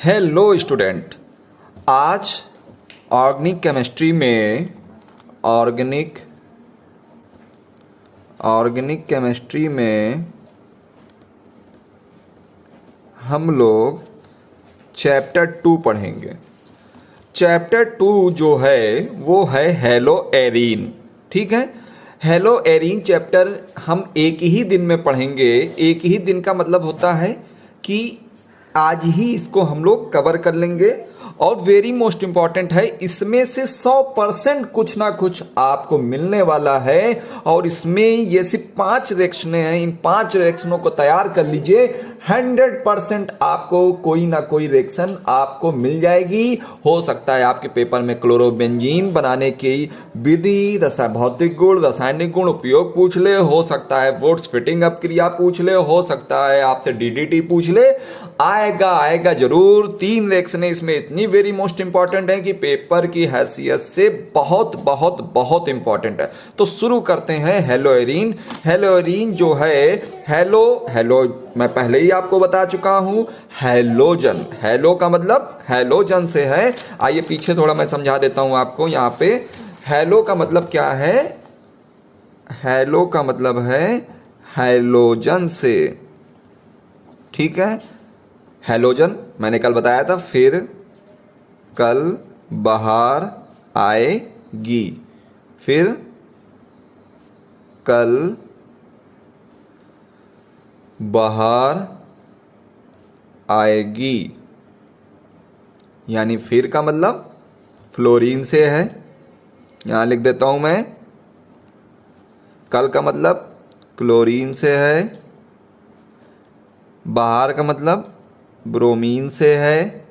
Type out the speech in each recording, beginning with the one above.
Hello student, आज organic chemistry में organic chemistry में हम लोग चैप्टर 2 पढ़ेंगे। चैप्टर 2 जो है वो है हेलो एरीन। ठीक है, हेलो एरीन चैप्टर हम एक ही दिन में पढ़ेंगे। एक ही दिन का मतलब होता है कि आज ही इसको हम लोग कवर कर लेंगे। और वेरी मोस्ट इंपॉर्टेंट है, इसमें से 100% कुछ ना कुछ आपको मिलने वाला है। और इसमें ये सिर्फ 5 रिएक्शनें हैं, इन 5 रिएक्शनों को तैयार कर लीजिए। 100% आपको कोई ना कोई रिएक्शन आपको मिल जाएगी। हो सकता है आपके पेपर में क्लोरोबेंजीन बनाने की विधि, भौतिक गुण, रासायनिक गुण, उपयोग पूछ ले, हो सकता है वुड्स फिटिंग अप क्रिया पूछ ले, हो सकता है आपसे डीडीटी पूछ ले। आएगा जरूर। 3 रिएक्शनें इसमें इतनी वेरी मोस्ट इंपॉर्टेंट है कि पेपर की हैसियत से बहुत बहुत बहुत इंपॉर्टेंट है। तो शुरू करते हैं हेलो एरीन। हेलो एरीन जो है, हेलो मैं पहले ही आपको बता चुका हूं, हैलोजन। हेलो का मतलब हैलोजन से है। आइए पीछे थोड़ा मैं समझा देता हूं आपको। यहां पे हेलो का मतलब क्या है? हेलो का मतलब है हैलोजन से। ठीक है, हैलोजन मैंने कल बताया था। फिर कल बाहर आएगी, फिर कल बाहर आएगी, यानी फिर का मतलब फ्लोरीन से है। यहां लिख देता हूं मैं। कल का मतलब क्लोरीन से है, बाहर का मतलब ब्रोमीन से है,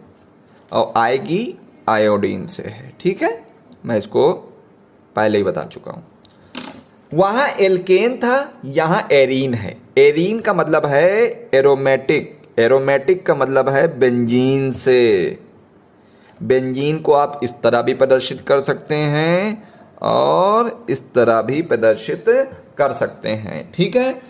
और आएगी आयोडीन से है। ठीक है, मैं इसको पहले ही बता चुका हूं। वहां एल्केन था, यहां एरीन है। एरीन का मतलब है एरोमेटिक, एरोमेटिक का मतलब है बेंजीन से। बेंजीन को आप इस तरह भी प्रदर्शित कर सकते हैं और इस तरह भी प्रदर्शित कर सकते हैं। ठीक है,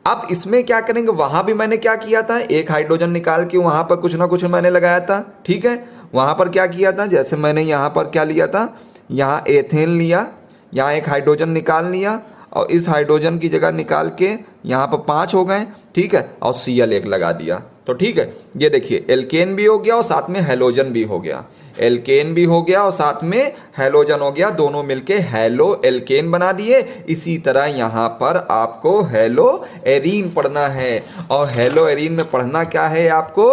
अब इसमें क्या करेंगे? वहां भी मैंने क्या किया था, एक हाइड्रोजन निकाल के वहां पर कुछ ना कुछ मैंने लगाया था। ठीक है, वहां पर क्या किया था, जैसे मैंने यहां पर क्या लिया था, यहां एथेन लिया, यहां एक हाइड्रोजन निकाल लिया और इस हाइड्रोजन की जगह निकाल के यहां पर 5 हो गए। ठीक है, और Cl एक लगा दिया। तो ठीक है, ये देखिए एल्केन भी हो गया और साथ में हैलोजन भी हो गया। एल्केन भी हो गया और साथ में हैलोजन हो गया, दोनों मिलके हेलो एल्केन बना दिए। इसी तरह यहां पर आपको हेलो एरीन पढ़ना है। और हेलो एरीन में पढ़ना क्या है आपको?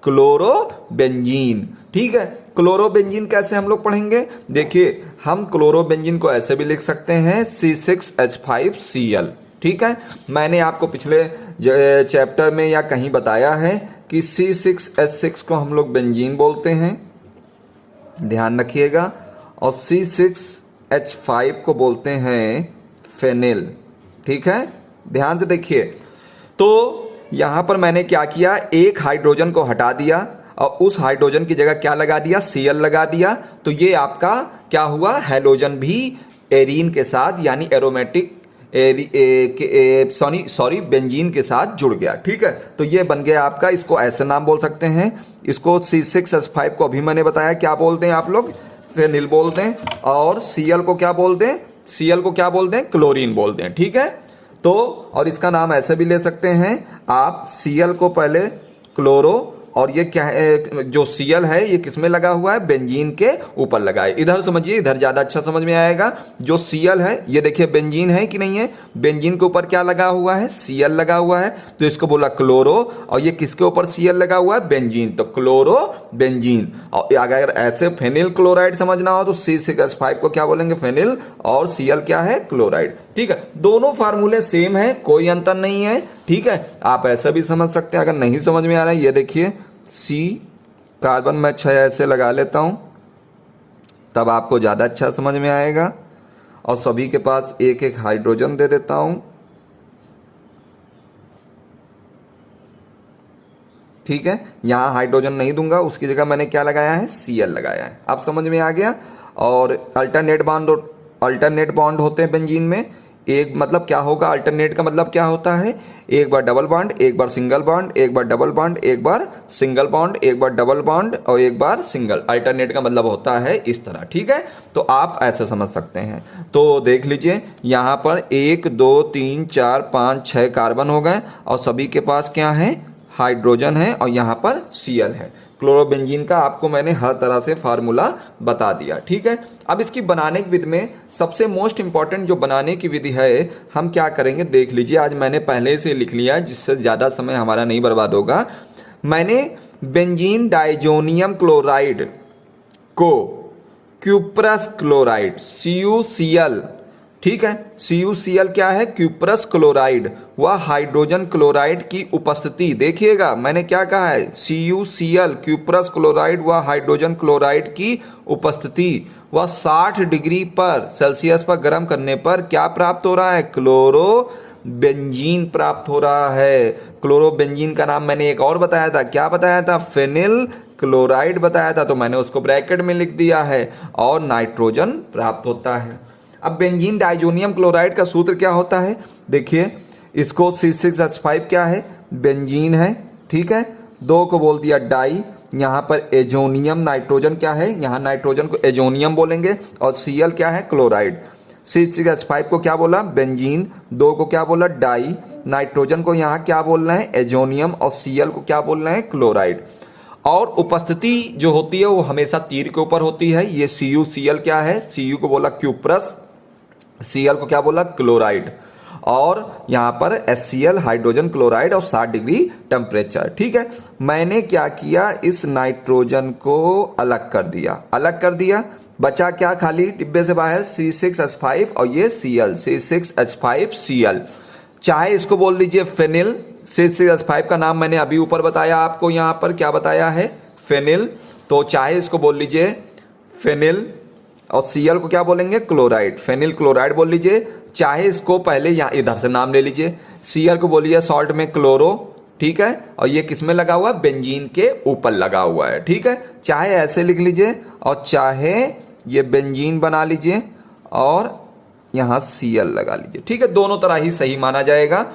क्लोरोबेंजीन। ठीक है, क्लोरोबेंजीन कैसे हम लोग पढ़ेंगे? देखिए, हम क्लोरोबेंजीन को ऐसे भी लिख सकते हैं C6H5Cl। ठीक है, मैंने आपको पिछले चैप्टर में या कहीं बताया है कि C6H6 को हम लोग बेंजीन बोलते हैं, ध्यान रखिएगा। और C6H5 को बोलते हैं फेनिल। ठीक है, ध्यान से देखिए। तो यहां पर मैंने क्या किया, एक हाइड्रोजन को हटा दिया और उस हाइड्रोजन की जगह क्या लगा दिया, Cl लगा दिया। तो ये आपका क्या हुआ, हैलोजन भी एरीन के साथ यानी एरोमेटिक बेंजीन के साथ जुड़ गया। ठीक है, तो ये बन गया आपका, इसको ऐसे नाम बोल सकते हैं। इसको C6H5 को अभी मैंने बताया क्या बोलते हैं आप लोग, फेनिल बोलते हैं। और Cl को क्या बोलते हैं? Cl को क्या बोलते हैं? क्लोरीन बोलते हैं। ठीक है, तो और इसका नाम ऐसे भी ले सकते हैं आप, Cl को पहले क्लोरो, और ये क्या है, जो Cl है ये किसमें लगा हुआ है, बेंजीन के ऊपर लगा है। इधर समझिए, इधर ज्यादा अच्छा समझ में आएगा। जो Cl है ये देखिए बेंजीन है कि नहीं है, बेंजीन के ऊपर क्या लगा हुआ है, Cl लगा हुआ है, तो इसको बोला क्लोरो। और ये किसके ऊपर Cl लगा हुआ है, बेंजीन, तो क्लोरो बेंजीन। और अगर ऐसे फेनिल क्लोराइड समझना हो तो C6H5 को क्या बोलेंगे, फेनिल, और Cl क्या है, क्लोराइड। ठीक है, दोनों फार्मूले सेम है, कोई अंतर नहीं है। ठीक है, आप ऐसा भी समझ सकते हैं। अगर नहीं समझ में आ रहा है, ये देखिए C कार्बन मैं 6 ऐसे लगा लेता हूं, तब आपको ज्यादा अच्छा समझ में आएगा। और सभी के पास एक एक हाइड्रोजन दे देता हूं। ठीक है, यहां हाइड्रोजन नहीं दूंगा, उसकी जगह मैंने क्या लगाया है, Cl लगाया है। आप समझ में आ गया। और अल्टरनेट बॉन्ड होते हैं बेंजीन में, एक मतलब क्या होगा, अल्टरनेट का मतलब क्या होता है, एक बार डबल बॉन्ड, एक बार सिंगल बॉन्ड, एक बार डबल बॉन्ड, एक बार सिंगल बॉन्ड, एक बार डबल बॉन्ड और एक बार सिंगल। अल्टरनेट का मतलब होता है इस तरह, ठीक है। तो आप ऐसे समझ सकते हैं। तो देख लीजिए यहाँ पर 1 2 3 4 5 6 कार्बन हो गए और सभी के पास क्या है, हाइड्रोजन है और यहाँ पर Cl है। क्लोरोबेंजीन का आपको मैंने हर तरह से फार्मूला बता दिया, ठीक है। अब इसकी बनाने की विधि में सबसे मोस्ट इंपॉर्टेंट जो बनाने की विधि है, हम क्या करेंगे देख लीजिए। आज मैंने पहले से लिख लिया है जिससे ज़्यादा समय हमारा नहीं बर्बाद होगा। मैंने बेंजीन डाइजोनियम क्लोराइड को क्यूप्रस क्लोराइड CuCl, ठीक है, CuCl क्या है, क्यूप्रस क्लोराइड व हाइड्रोजन क्लोराइड की उपस्थिति, देखिएगा मैंने क्या कहा है, CuCl क्यूप्रस क्लोराइड व हाइड्रोजन क्लोराइड की उपस्थिति व 60 डिग्री पर सेल्सियस पर गर्म करने पर क्या प्राप्त हो रहा है, क्लोरोबेंजीन प्राप्त हो रहा है। क्लोरोबेंजीन का नाम मैंने एक और बताया था, क्या बताया था, फेनिल क्लोराइड बताया था, तो मैंने उसको ब्रैकेट में लिख दिया है और नाइट्रोजन प्राप्त होता है। अब बेंजीन डाइजोनियम क्लोराइड का सूत्र क्या होता है, देखिए इसको C6H5 क्या है, बेंजीन है, ठीक है, दो को बोल दिया डाई, यहाँ पर एजोनियम नाइट्रोजन क्या है, यहाँ नाइट्रोजन को एजोनियम बोलेंगे और Cl क्या है, क्लोराइड। C6H5 को क्या बोला, बेंजीन, दो को क्या बोला, डाई, नाइट्रोजन को यहाँ क्या बोलना है, एजोनियम और Cl को क्या बोलना है, क्लोराइड। और उपस्थिति जो होती है वो हमेशा तीर के ऊपर होती है। ये CuCl क्या है, Cu को बोला क्यूप्रस, Cl को क्या बोला, क्लोराइड, और यहाँ पर HCl हाइड्रोजन क्लोराइड और 60 डिग्री टेम्परेचर, ठीक है। मैंने क्या किया, इस नाइट्रोजन को अलग कर दिया, बचा क्या, खाली डिब्बे से बाहर C6H5 और ये Cl, C6H5Cl, चाहे इसको बोल लीजिए फेनिल। C6H5 का नाम मैंने अभी ऊपर बताया आपको, यहाँ पर क्या बताया है, फेनिल, तो चाहे इसको बोल लीजिए फेनिल और Cl को क्या बोलेंगे, क्लोराइड, फेनिल क्लोराइड बोल लीजिए। चाहे इसको पहले यहाँ इधर से नाम ले लीजिए, Cl को बोलिए सॉल्ट में क्लोरो, ठीक है, और ये किस में लगा हुआ है, बेंजीन के ऊपर लगा हुआ है, ठीक है। चाहे ऐसे लिख लीजिए और चाहे ये बेंजीन बना लीजिए और यहाँ Cl लगा लीजिए, ठीक है, दोनों तरह ही सही माना जाएगा।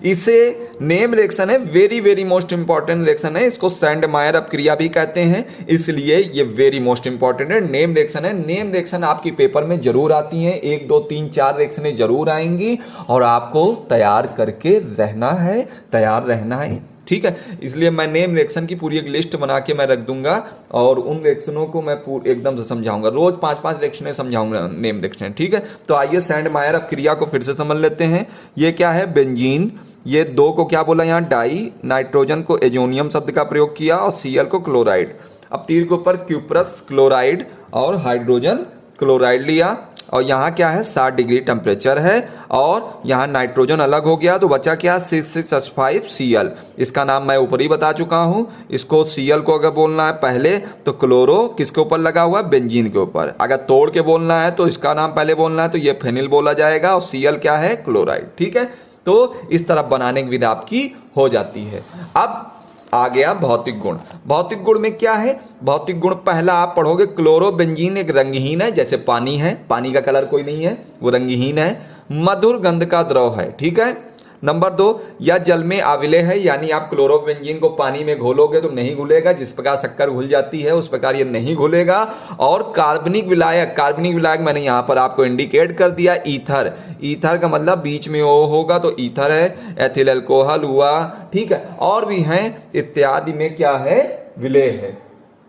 इसे नेम रिएक्शन है, very very most important reaction है, इसको सैंडमायर अपक्रिया भी कहते हैं, इसलिए ये वेरी मोस्ट इंपॉर्टेंट है, नेम रिएक्शन है। नेम रिएक्शन आपकी पेपर में जरूर आती हैं, 1 2 3 4 रिएक्शनें जरूर आएंगी और आपको तैयार करके रहना है, तैयार रहना है, ठीक है। इसलिए मैं नेम रिएक्शन की पूरी एक लिस्ट बना के मैं रख दूंगा और उन रिएक्शनों को मैं एकदम से समझाऊंगा, रोज 5-5 रिएक्शनें समझाऊंगा, नेम रिएक्शन, ठीक है। तो आइए सैंडमायर अपक्रिया को फिर से समझ लेते हैं। ये क्या है, बेंजीन, ये दो को क्या बोला यहाँ, डाई, नाइट्रोजन को एजोनियम शब्द का प्रयोग किया और Cl को क्लोराइड। अब तीर के ऊपर क्यूप्रस क्लोराइड और हाइड्रोजन क्लोराइड लिया और यहाँ क्या है, 60 डिग्री टेम्परेचर है और यहाँ नाइट्रोजन अलग हो गया, तो बचा क्या, C6H5Cl, इसका नाम मैं ऊपर ही बता चुका हूँ। इसको Cl को अगर बोलना है पहले तो क्लोरो किसके ऊपर लगा हुआ है, बेंजीन के ऊपर, अगर तोड़ के बोलना है तो इसका नाम पहले बोलना है तो ये फेनिल बोला जाएगा और Cl क्या है, क्लोराइड, ठीक है। तो इस तरह बनाने की विधि आपकी हो जाती है। अब आ गया भौतिक गुण। भौतिक गुण में क्या है, भौतिक गुण पहला आप पढ़ोगे, क्लोरोबेंजीन एक रंगहीन है, जैसे पानी है, पानी का कलर कोई नहीं है, वो रंगहीन है, मधुर गंध का द्रव है, ठीक है। नंबर 2, यह जल में आविलेय है, यानी आप क्लोरोबेंजीन को पानी में घोलोगे तो नहीं घुलेगा, जिस प्रकार शक्कर घुल जाती है उस प्रकार ये नहीं घुलेगा। और कार्बनिक विलायक, कार्बनिक विलायक मैंने यहाँ पर आपको इंडिकेट कर दिया, ईथर, ईथर का मतलब बीच में ओ होगा तो ईथर है, एथिल अल्कोहल हुआ, ठीक है, और भी हैं इत्यादि में क्या है, विलेय है,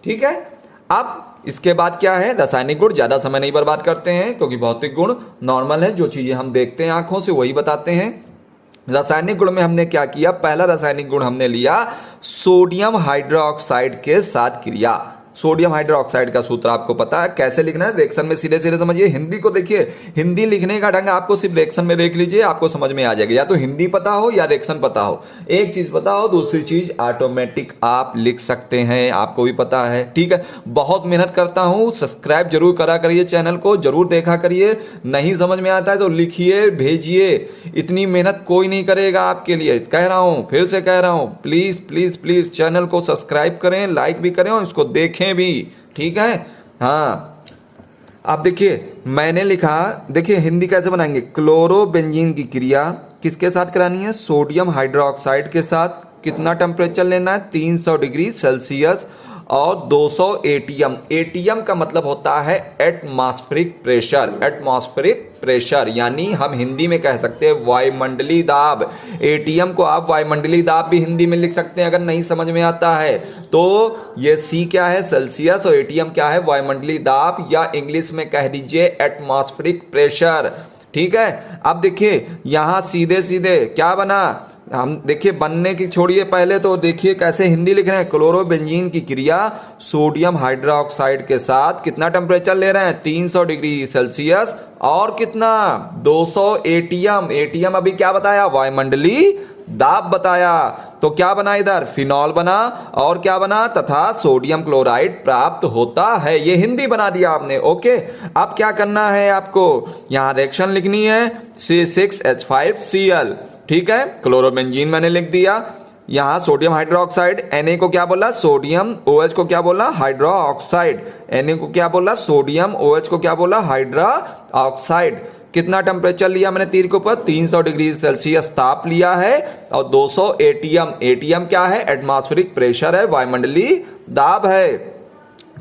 ठीक है। अब इसके बाद क्या है, रासायनिक गुण, ज्यादा समय नहीं बर्बाद करते हैं क्योंकि भौतिक गुण नॉर्मल है, जो चीजें हम देखते हैं आंखों से वही बताते हैं। रासायनिक गुण में हमने क्या किया, पहला रासायनिक गुण हमने लिया सोडियम हाइड्रोक्साइड के साथ क्रिया। सोडियम हाइड्रोक्साइड का सूत्र आपको पता है, कैसे लिखना है, रिएक्शन में सीधे सीधे समझिए। हिंदी को देखिए, हिंदी लिखने का ढंग आपको सिर्फ रिएक्शन में देख लीजिए, आपको समझ में आ जाएगा, या तो हिंदी पता हो या रिएक्शन पता हो, एक चीज पता हो, दूसरी चीज ऑटोमेटिक आप लिख सकते हैं, आपको भी पता है, ठीक है। बहुत मेहनत करता हूं, सब्सक्राइब जरूर करा करिए, चैनल को जरूर देखा करिए, नहीं समझ में आता है तो लिखिए, भेजिए, इतनी मेहनत कोई नहीं करेगा आपके लिए, कह रहा हूं, फिर से कह रहा हूं, प्लीज प्लीज प्लीज चैनल को सब्सक्राइब करें, लाइक भी करें और इसको देखें भी, ठीक है। हाँ, आप देखिए मैंने लिखा, देखिए हिंदी कैसे बनाएंगे, क्लोरोबेंजीन की क्रिया किसके साथ करानी है, सोडियम हाइड्रोक्साइड के साथ। कितना टेम्परेचर लेना है, 300 डिग्री सेल्सियस और 200 एटीएम। एटीएम का मतलब होता है एटमॉस्फेरिक प्रेशर। एटमॉस्फेरिक प्रेशर यानी हम हिंदी में कह सकते हैं वायुमंडलीय दाब। एटीएम को आप वायुमंडलीय दाब भी हिंदी में लिख सकते हैं अगर नहीं समझ में आता है तो। ये सी क्या है, सेल्सियस, और एटीएम क्या है, वायुमंडलीय दाब, या इंग्लिश में कह दीजिए एटमॉस्फेरिक प्रेशर। ठीक है, अब देखिए यहां सीधे सीधे क्या बना, हम देखिए बनने की छोड़िए, पहले तो देखिए कैसे हिंदी लिख रहे हैं। क्लोरोबेंजीन की क्रिया सोडियम हाइड्रोक्साइड के साथ कितना टेम्परेचर ले रहे हैं, 300 डिग्री सेल्सियस और कितना, 200 एटीएम। एटीएम अभी क्या बताया, वायुमंडलीय दाब बताया। तो क्या बना इधर, फिनॉल बना, और क्या बना, तथा सोडियम क्लोराइड प्राप्त होता है। ये हिंदी बना दिया आपने। ओके, अब क्या करना है आपको, यहां रिएक्शन लिखनी है C6H5Cl। ठीक है, क्लोरोबेंजीन मैंने लिख दिया, यहां सोडियम हाइड्रोक्साइड, Na को क्या बोला, सोडियम, OH को क्या बोला, हाइड्रोक्साइड। Na को क्या बोला, सोडियम, OH को क्या बोला, हाइड्रोक्साइड। कितना टेम्परेचर लिया मैंने तीर के ऊपर, 300 डिग्री सेल्सियस ताप लिया है, और 200 एटीएम। एटीएम क्या है, एटमॉस्फेरिक प्रेशर है, वायुमंडलीय दाब है।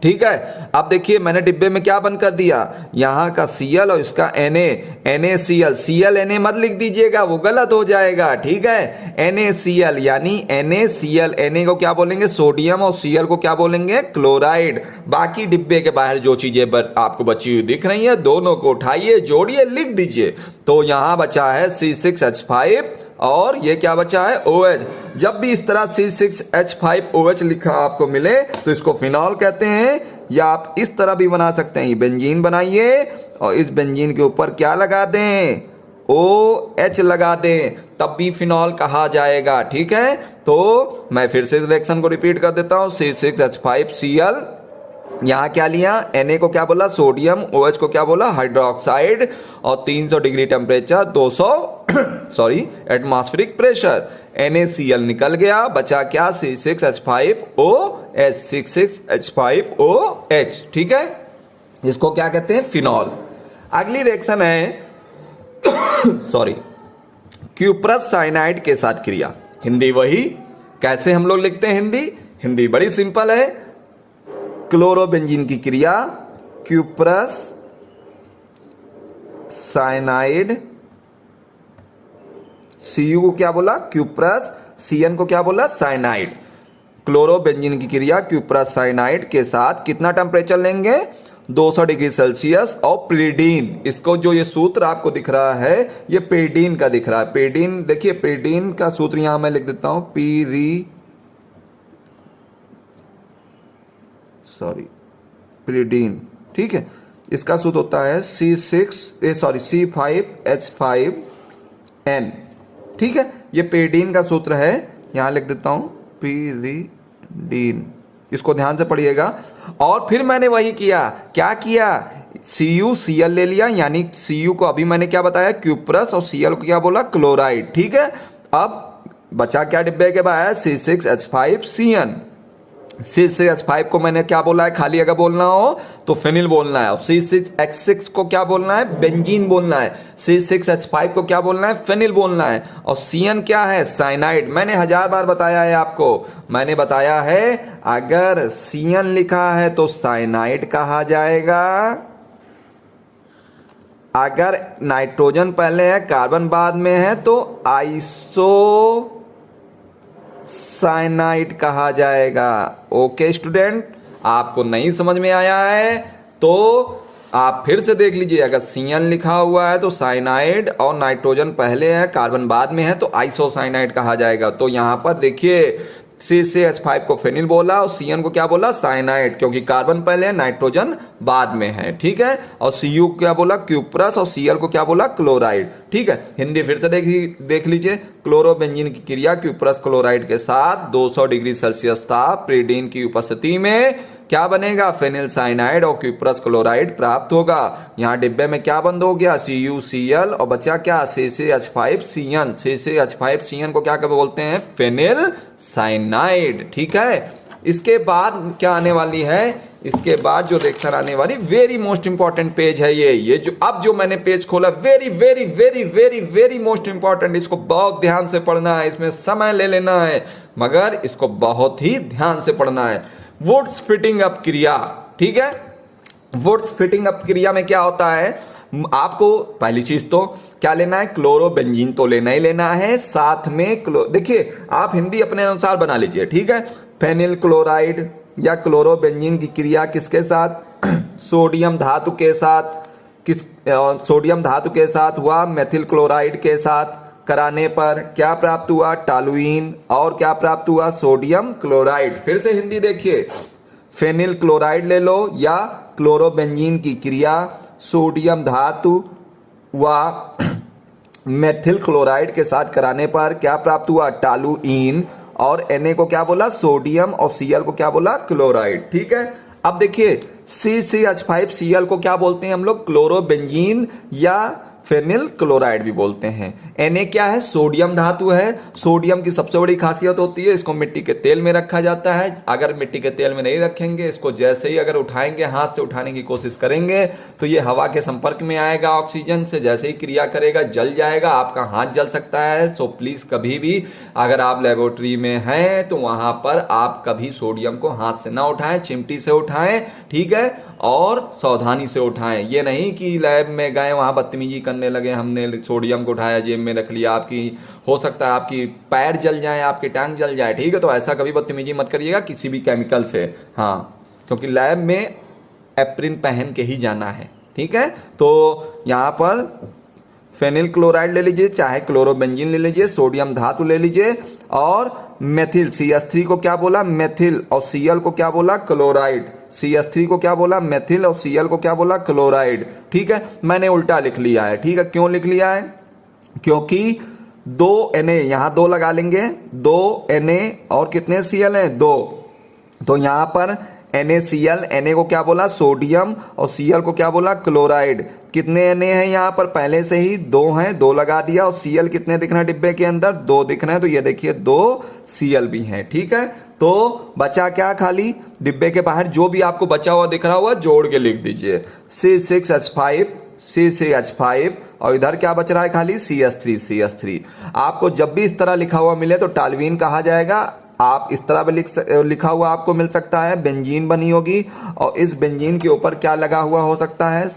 ठीक है, अब देखिए मैंने डिब्बे में क्या बंद कर दिया, यहां का Cl और इसका NaCl। Cl Na मत लिख दीजिएगा, वो गलत हो जाएगा। ठीक है, NaCl यानी NaCl। Na को क्या बोलेंगे, सोडियम, और Cl को क्या बोलेंगे, क्लोराइड। बाकी डिब्बे के बाहर जो चीजें आपको बची हुई दिख रही है, दोनों को उठाइए, जोड़िए, लिख दीजिए। तो यहां बचा है C6H5 और ये क्या बचा है, OH। जब भी इस तरह C6H5OH लिखा आपको मिले तो इसको फिनॉल कहते हैं, या आप इस तरह भी बना सकते हैं। बेंजीन बनाइए और इस बेंजीन के ऊपर क्या लगा दें, OH लगा दें, तब भी फिनॉल कहा जाएगा। ठीक है, तो मैं फिर से रिएक्शन को रिपीट कर देता हूं। C6H5Cl, यहां क्या लिया, Na को क्या बोला, सोडियम, OH को क्या बोला, हाइड्रोक्साइड, और 300 degree temperature, 200 atmospheric pressure. NaCl निकल गया, बचा क्या, C6H5OH। C6H5OH। ठीक है, इसको क्या कहते हैं, फिनॉल। अगली रिएक्शन है क्यूप्रस साइनाइड के साथ क्रिया। हिंदी वही, कैसे हम लोग लिखते हैं हिंदी बड़ी सिंपल है। क्लोरोबेंजीन की क्रिया, क्यूप्रस साइनाइड, Cu को क्या बोला, क्यूप्रस, Cn को क्या बोला, साइनाइड। क्लोरोबेंजीन की क्रिया क्यूप्रस साइनाइड के साथ कितना टेम्परेचर लेंगे, 200 डिग्री सेल्सियस और प्रीडीन। इसको जो ये सूत्र आपको दिख रहा है ये प्रीडीन का दिख रहा है। प्रीडीन देखिए, प्रीडीन का सूत्र यहां मैं लिख देता हूं, प्रीडीन। ठीक है, इसका सूत्र होता है C5H5N। ठीक है, ये प्रीडीन का सूत्र है, यहां लिख देता हूं प्रीडीन। इसको ध्यान से पढ़िएगा। और फिर मैंने वही किया, क्या किया, CuCl ले लिया, यानी Cu को अभी मैंने क्या बताया, क्यूप्रस, और Cl को क्या बोला, क्लोराइड। ठीक है, अब बचा क्या डिब्बे के बाहर, C6H5Cn। C6H5 को मैंने क्या बोला है, खाली अगर बोलना हो तो फिनिल बोलना है, और C6H6 को क्या बोलना है, बेंजीन बोलना है। C6H5 को क्या बोलना है, फिनिल बोलना है। और Cn क्या है, साइनाइड। मैंने 1000 बार बताया है आपको, मैंने बताया है अगर Cn लिखा है तो साइनाइड कहा जाएगा, अगर नाइट्रोजन पहले है कार्बन बाद में है तो आइसो साइनाइड कहा जाएगा। ओके स्टूडेंट, आपको नहीं समझ में आया है तो आप फिर से देख लीजिए। अगर Cn लिखा हुआ है तो साइनाइड, और नाइट्रोजन पहले है कार्बन बाद में है तो आइसोसाइनाइड कहा जाएगा। तो यहां पर देखिए C6H5 को फिनिल बोला और Cn को क्या बोला, साइनाइड, क्योंकि कार्बन पहले है नाइट्रोजन बाद में है। ठीक है, और Cu को क्या बोला, क्यूप्रस, और Cl को क्या बोला, क्लोराइड। ठीक है, हिंदी फिर से देख लीजिए। क्लोरोबेंजीन की क्रिया क्यूप्रस क्लोराइड के साथ 200 डिग्री सेल्सियस ताप प्रीडीन की उपस्थिति में क्या बनेगा, फेनिल साइनाइड और क्यूप्रस क्लोराइड प्राप्त होगा। यहाँ डिब्बे में क्या बंद हो गया, CuCl, और बचा क्या, C6H5Cn। C6H5Cn को क्या बोलते हैं, फेनिल साइनाइड। ठीक है, इसके बाद क्या आने वाली है, इसके बाद जो रिएक्शन आने वाली वेरी मोस्ट इंपॉर्टेंट पेज है ये जो अब जो मैंने पेज खोला very very very very very most important, इसको बहुत ध्यान से पढ़ना है, इसमें समय ले लेना है मगर इसको बहुत ही ध्यान से पढ़ना है। वुड्स फिटिंग अप क्रिया, ठीक है। वुड्स फिटिंग अप क्रिया में क्या होता है, आपको पहली चीज तो क्या लेना है, क्लोरोबेंजीन तो लेना ही लेना है, साथ में देखिए आप हिंदी अपने अनुसार बना लीजिए, ठीक है। फेनिल क्लोराइड या क्लोरोबेंजीन की क्रिया किसके साथ, सोडियम धातु के साथ, सोडियम धातु के साथ हुआ मेथिल क्लोराइड के साथ कराने पर क्या प्राप्त हुआ, टॉलुइन, और क्या प्राप्त हुआ, सोडियम क्लोराइड। फिर से हिंदी देखिए, फेनिल क्लोराइड ले लो या क्लोरोबेंजीन की क्रिया सोडियम धातु व मेथिल क्लोराइड के साथ कराने पर क्या प्राप्त हुआ, टॉलुइन, और Na को क्या बोला, सोडियम, और Cl को क्या बोला, क्लोराइड, ठीक है। अब देखिए CCH5Cl को क्या बोलते हैं हम लोग, क्लोरोबेंजीन या फेनिल क्लोराइड भी बोलते हैं। Na क्या है, सोडियम धातु है। सोडियम की सबसे बड़ी खासियत होती है इसको मिट्टी के तेल में रखा जाता है। अगर मिट्टी के तेल में नहीं रखेंगे, इसको जैसे ही अगर उठाएंगे, हाथ से उठाने की कोशिश करेंगे तो ये हवा के संपर्क में आएगा ऑक्सीजन से, जैसे ही क्रिया करेगा जल जाएगा, आपका हाथ जल सकता है। सो प्लीज कभी भी अगर आप लेबोरेटरी में हैं तो वहां पर आप कभी सोडियम को हाथ से ना उठाएं, चिमटी से उठाएं, ठीक है, और सावधानी से उठाएं। ये नहीं कि लैब में गए वहां बदतमीजी करने लगे, हमने सोडियम को उठाया जेब में रख लिया, आपकी हो सकता है आपकी पैर जल जाए, आपकी टांग जल जाए, ठीक है। तो ऐसा कभी बदतमीजी मत करिएगा किसी भी केमिकल से, हाँ, क्योंकि लैब में एप्रिन पहन के ही जाना है, ठीक है। तो यहाँ पर फेनिल क्लोराइड ले लीजिए, चाहे क्लोरोबेंजीन ले लीजिए, सोडियम धातु ले लीजिए, और मेथिल CH3 को क्या बोला, मेथिल, और Cl को क्या बोला, क्लोराइड। CH3 को क्या बोला, मेथिल, और Cl को क्या बोला, क्लोराइड, ठीक है। मैंने उल्टा लिख लिया है, ठीक है। क्यों लिख लिया है, क्योंकि 2 Na, यहां 2 लगा लेंगे, 2 Na और कितने Cl हैं, 2, तो यहां पर NaCl, Na को क्या बोला, सोडियम, और Cl को क्या बोला, क्लोराइड। कितने Na हैं यहाँ पर, पहले से ही 2 हैं, 2 लगा दिया, और Cl कितने दिख रहे हैं डिब्बे के अंदर, 2 दिख रहे हैं, तो ये देखिए 2 Cl भी हैं, ठीक है। तो बचा क्या, खाली डिब्बे के बाहर जो भी आपको बचा हुआ दिख रहा हुआ जोड़ के लिख दीजिए, C6H5, और इधर क्या बच रहा है, खाली CH3। आपको जब भी इस तरह लिखा हुआ मिले तो टॉलुइन कहा जाएगा। आप इस तरह भी लिखा हुआ आपको मिल सकता है, बेंजीन बनी होगी, और इस बेंजीन के ऊपर क्या लगा हुआ हो सकता है,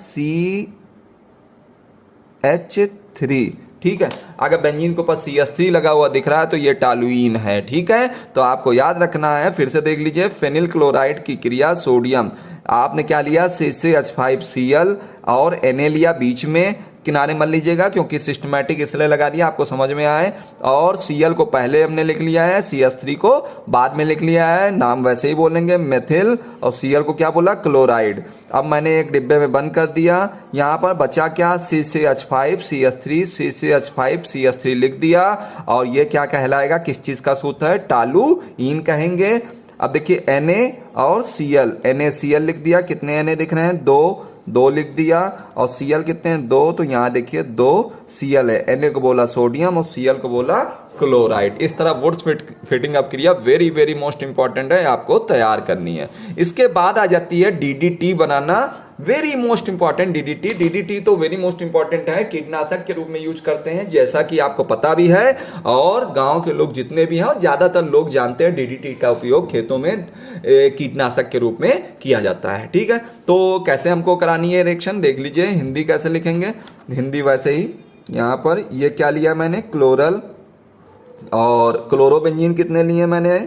CH3, ठीक है। अगर बेंजीन के ऊपर CH3 लगा हुआ दिख रहा है तो ये टॉलुइन है, ठीक है। तो आपको याद रखना है, फिर से देख लीजिए, फेनिल क्लोराइड की क्रिया सोडियम, आपने क्या लिया, CCH5Cl, और Na लिया बीच में, किनारे मत लीजिएगा क्योंकि सिस्टमैटिक इसलिए लगा दिया आपको समझ में आए, और Cl को पहले हमने लिख लिया है, CH3 को बाद में लिख लिया है, नाम वैसे ही बोलेंगे मेथिल, और Cl को क्या बोला, क्लोराइड। अब मैंने एक डिब्बे में बंद कर दिया, यहाँ पर बचा क्या, CCH5CH3 लिख दिया, और ये क्या कहलाएगा, किस चीज का सूत्र है, टॉलुइन कहेंगे। अब देखिए Na और Cl, NaCl लिख दिया, कितने Na दिख रहे हैं, 2 लिख दिया, और Cl कितने हैं, 2, तो यहाँ देखिए 2 Cl है, Na को बोला सोडियम और Cl को बोला क्लोराइड। इस तरह वुड्स फिटिंग अप क्रिया वेरी वेरी मोस्ट इंपॉर्टेंट है, आपको तैयार करनी है। इसके बाद आ जाती है DDT बनाना, वेरी मोस्ट इंपॉर्टेंट DDT तो वेरी मोस्ट इंपॉर्टेंट है, कीटनाशक के रूप में यूज करते हैं, जैसा कि आपको पता भी है, और गांव के लोग जितने भी हैं ज्यादातर लोग जानते हैं DDT का उपयोग खेतों में कीटनाशक के रूप में किया जाता है, ठीक है। तो कैसे हमको करानी है रिएक्शन देख लीजिए, हिंदी कैसे लिखेंगे, हिंदी वैसे ही, यहाँ पर ये क्या लिया मैंने, क्लोरल, और क्लोरोबेंजीन कितने लिए मैंने,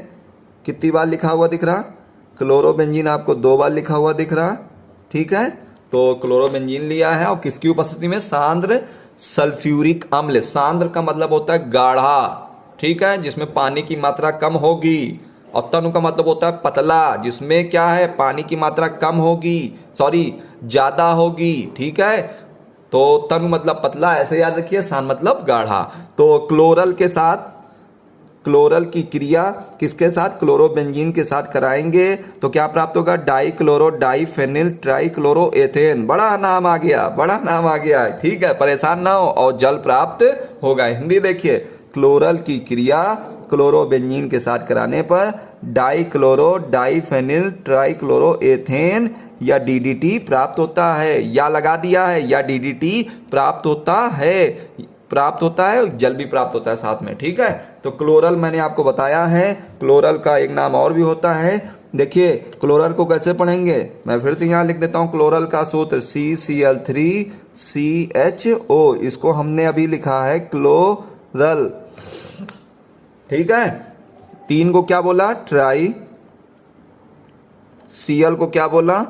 कितनी बार लिखा हुआ दिख रहा, क्लोरोबेंजीन आपको 2 बार लिखा हुआ दिख रहा, ठीक है। तो क्लोरोबेंजीन लिया है, और किसकी उपस्थिति में, सांद्र सल्फ्यूरिक अम्ल, सांद्र का मतलब होता है गाढ़ा, ठीक है, जिसमें पानी की मात्रा कम होगी, और तनु का मतलब होता है पतला, जिसमें क्या है, पानी की मात्रा कम होगी, ज्यादा होगी, ठीक है। तो तनु मतलब पतला, ऐसे याद रखिए, सान मतलब गाढ़ा। तो क्लोरल के साथ, क्लोरल की क्रिया किसके साथ, क्लोरोबेंजीन के साथ कराएंगे तो क्या प्राप्त होगा, डाइक्लोरो डाइफेनिल ट्राइक्लोरोएथेन, बड़ा नाम आ गया, ठीक है, परेशान ना हो, और जल प्राप्त होगा। हिंदी देखिए, क्लोरल की क्रिया क्लोरोबेंजीन के साथ कराने पर डाइक्लोरो डाइफेनिल ट्राइक्लोरोएथेन या डीडीटी प्राप्त होता है। या लगा दिया है, या डीडीटी प्राप्त होता है, जल भी प्राप्त होता है साथ में। ठीक है, तो क्लोरल मैंने आपको बताया है, क्लोरल का एक नाम और भी होता है। देखिए क्लोरल को कैसे पढ़ेंगे, मैं फिर से यहाँ लिख देता हूँ। क्लोरल का सूत्र CCl3CHO, इसको हमने अभी लिखा है क्लोरल। ठीक है, 3 को क्या बोला, ट्राई, Cl को क्या बोला,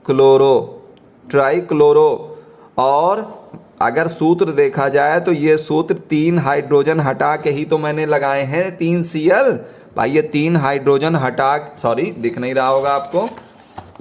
क्लोरो, ट्राई क्लोरो। और अगर सूत्र देखा जाए तो ये सूत्र 3 हाइड्रोजन हटा के ही तो मैंने लगाए हैं 3 Cl। भाई ये 3 हाइड्रोजन हटा, सॉरी दिख नहीं रहा होगा आपको,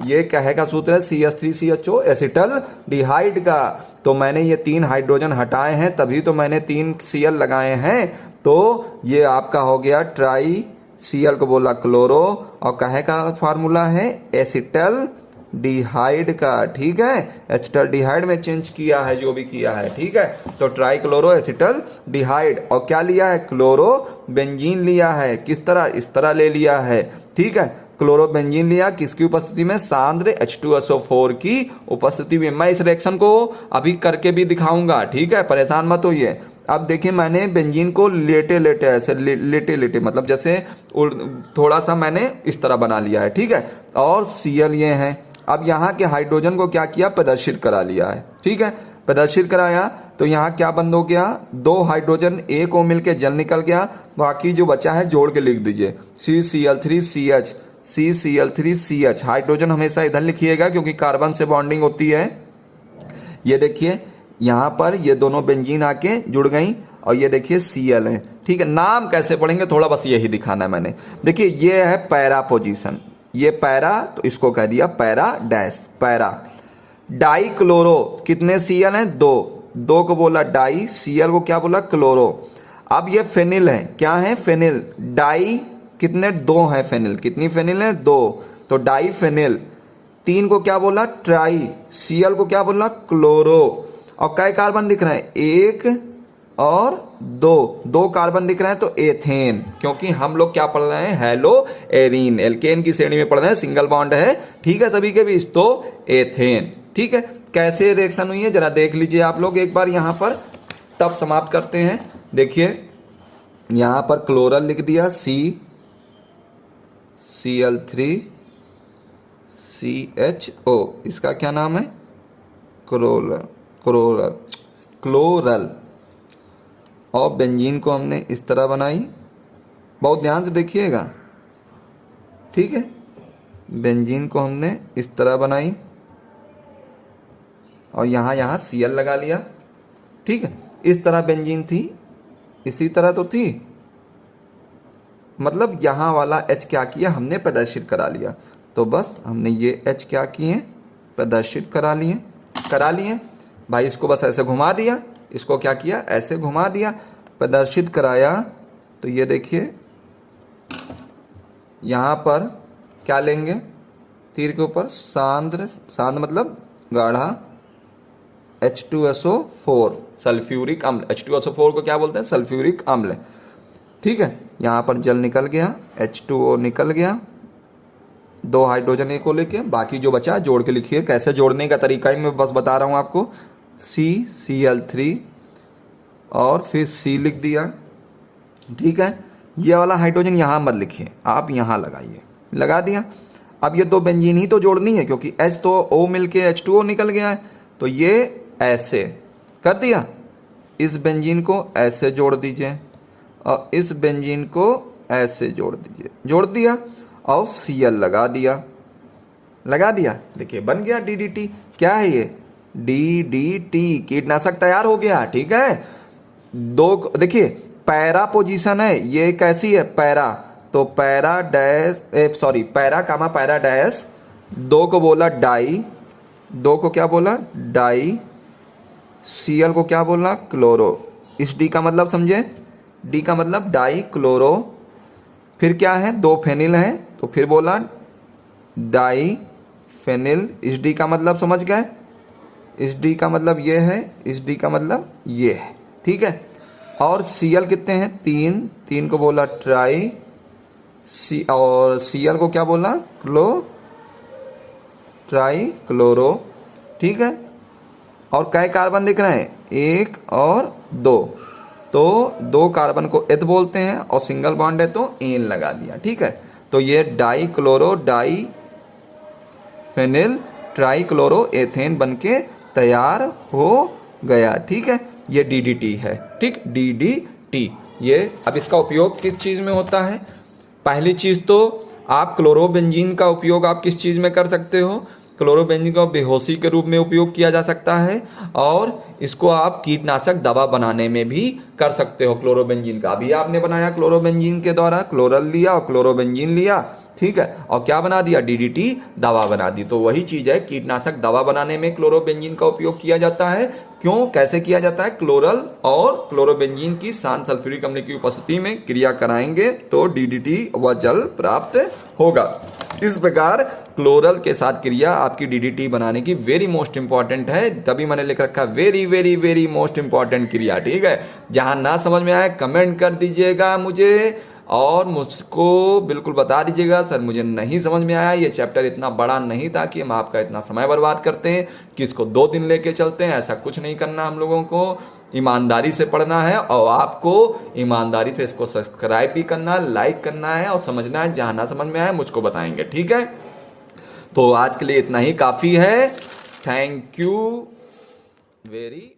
ये कहे का सूत्र है CH3CHO एसिटल डिहाइड का। तो मैंने ये 3 हाइड्रोजन हटाए हैं, तभी तो मैंने 3 Cl लगाए हैं। तो ये आपका हो गया ट्राई, Cl को बोला क्लोरो, और कहे का फार्मूला है एसिटल डिहाइड का। ठीक है, एसिटल डिहाइड में चेंज किया है, जो भी किया है। ठीक है, तो ट्राई क्लोरो एसिटल डिहाइड। और क्या लिया है, क्लोरो बेंजीन लिया है। किस तरह, इस तरह ले लिया है। ठीक है, क्लोरो बेंजीन लिया किसकी उपस्थिति में, सांद्र H2SO4 की उपस्थिति में। मैं इस रिएक्शन को अभी करके भी दिखाऊंगा। ठीक है, परेशान मत होइए। अब देखिए मैंने बेंजीन को लेटे लेटे ऐसे लेटे मतलब जैसे थोड़ा सा मैंने इस तरह बना लिया है। ठीक है, और Cl ये है। अब यहाँ के हाइड्रोजन को क्या किया, प्रदर्शित करा लिया है। ठीक है, प्रदर्शित कराया तो यहाँ क्या बंद हो गया, 2 हाइड्रोजन एक को मिलके जल निकल गया। बाकी जो बचा है जोड़ के लिख दीजिए, CCl3CH, CCl3CH। हाइड्रोजन हमेशा इधर लिखिएगा क्योंकि कार्बन से बॉन्डिंग होती है। ये देखिए यहाँ पर ये दोनों बेंजीन आके जुड़ गई, और ये देखिए Cl है। ठीक है, नाम कैसे पढ़ेंगे थोड़ा बस यही दिखाना है मैंने। देखिए ये है पैरा पोजीशन, ये पैरा, तो इसको कह दिया para dash, para. Die chloro, कितने Cl हैं, 2 को बोला डाई, Cl को क्या बोला, क्लोरो। अब ये फेनिल है, क्या है, फेनिल। डाई कितने, 2 है फेनिल, कितनी फेनिल है, 2, तो डाई फेनिल। 3 को क्या बोला, ट्राई, Cl को क्या बोला, क्लोरो। और कई कार्बन दिख रहे हैं, 1 और 2 कार्बन दिख रहे हैं, तो एथेन। क्योंकि हम लोग क्या पढ़ रहे हैं, हेलो एरीन, एल्केन की श्रेणी में पढ़ रहे हैं, सिंगल बॉन्ड है। ठीक है, सभी के बीच, तो एथेन। ठीक है, कैसे रिएक्शन हुई है जरा देख लीजिए आप लोग एक बार। यहाँ पर तब समाप्त करते हैं। देखिए यहाँ पर क्लोरल लिख दिया, CCl3CHO, इसका क्या नाम है, क्लोरल। और बेंजीन को हमने इस तरह बनाई, बहुत ध्यान से देखिएगा। ठीक है, बेंजीन को हमने इस तरह बनाई और यहाँ Cl लगा लिया। ठीक है, इस तरह बेंजीन थी, इसी तरह तो थी, मतलब यहाँ वाला H क्या किया, हमने प्रदर्शित करा लिया। तो बस हमने ये H क्या किए, प्रदर्शित करा लिए भाई। इसको बस ऐसे घुमा दिया, इसको क्या किया, ऐसे घुमा दिया, प्रदर्शित कराया। तो ये देखिए यहाँ पर क्या लेंगे, तीर के ऊपर सांद्र, सांद्र मतलब गाढ़ा, H2SO4 सल्फ्यूरिक अम्ल। H2SO4 को क्या बोलते हैं, सल्फ्यूरिक अम्ल। ठीक है, यहाँ पर जल निकल गया, H2O निकल गया, 2 हाइड्रोजन एक को लेके, बाकी जो बचा जोड़ के लिखिए। कैसे जोड़ने का तरीका ही मैं बस बता रहा हूँ आपको। CCl3 और फिर C लिख दिया। ठीक है, ये वाला हाइड्रोजन यहाँ मत लिखिए, आप यहाँ लगाइए, लगा दिया। अब ये 2 बेंजीन ही तो जोड़नी है क्योंकि H तो O मिलके H2O निकल गया है, तो ये ऐसे कर दिया। इस बेंजीन को ऐसे जोड़ दीजिए और इस बेंजीन को ऐसे जोड़ दीजिए, जोड़ दिया और Cl लगा दिया। देखिए बन गया DDT। क्या है ये, DDT, कीटनाशक तैयार हो गया। ठीक है, 2 देखिए पैरा पोजीशन है, ये कैसी है, पैरा, तो पैरा डैश, सॉरी पैरा कामा पैरा डैश, 2 को बोला डाई, 2 को क्या बोला, डाई, Cl को क्या बोला, क्लोरो। इस D का मतलब समझे, D का मतलब डाई क्लोरो। फिर क्या है, 2 फेनिल है, तो फिर बोला डाई फेनिल। इस D का मतलब समझ गए, इस D का मतलब ये है, इस D का मतलब ये है। ठीक है, और Cl कितने हैं, 3, 3 को बोला ट्राई, और Cl को क्या बोला, ट्राई क्लोरो, ठीक है। और कै कार्बन दिख रहे हैं, 1 और 2, तो 2 कार्बन को एथ बोलते हैं और सिंगल बॉन्ड है तो एन लगा दिया, ठीक है। तो ये di chloro di phenyl tri chloro ethane बनके तैयार हो गया, ठीक है। ये DDT है, ठीक, DDT। ये अब इसका उपयोग किस चीज़ में होता है, पहली चीज़ तो आप क्लोरोबेंजीन का उपयोग आप किस चीज़ में कर सकते हो, क्लोरोबेंजीन का बेहोशी के रूप में उपयोग किया जा सकता है, और इसको आप कीटनाशक दवा बनाने में भी कर सकते हो। क्लोरोबेंजीन का अभी आपने बनाया, क्लोरोबेंजीन के द्वारा क्लोरल लिया और क्लोरोबेंजीन लिया, ठीक है, और क्या बना दिया, DDT दवा बना दी। तो वही चीज़ है, कीटनाशक दवा बनाने में क्लोरोबेंजीन का उपयोग किया जाता है। क्यों, कैसे किया जाता है, क्लोरल और क्लोरोबेंजीन की शांत सल्फ्यूरिक अम्ल की उपस्थिति में क्रिया कराएंगे तो DDT व जल प्राप्त होगा। इस प्रकार क्लोरल के साथ क्रिया आपकी DDT बनाने की वेरी मोस्ट इंपॉर्टेंट है, तभी मैंने लिख रखा very very very most important क्रिया, ठीक है। जहां ना समझ में आए कमेंट कर दीजिएगा मुझे, और मुझको बिल्कुल बता दीजिएगा सर मुझे नहीं समझ में आया, ये चैप्टर इतना बड़ा नहीं था कि हम आपका इतना समय बर्बाद करते हैं कि इसको 2 दिन लेके चलते हैं। ऐसा कुछ नहीं करना, हम लोगों को ईमानदारी से पढ़ना है और आपको ईमानदारी से इसको सब्सक्राइब भी करना है, लाइक करना है और समझना है। जहाँ ना समझ में आए मुझको बताएंगे, ठीक है। तो आज के लिए इतना ही काफ़ी है। Thank you very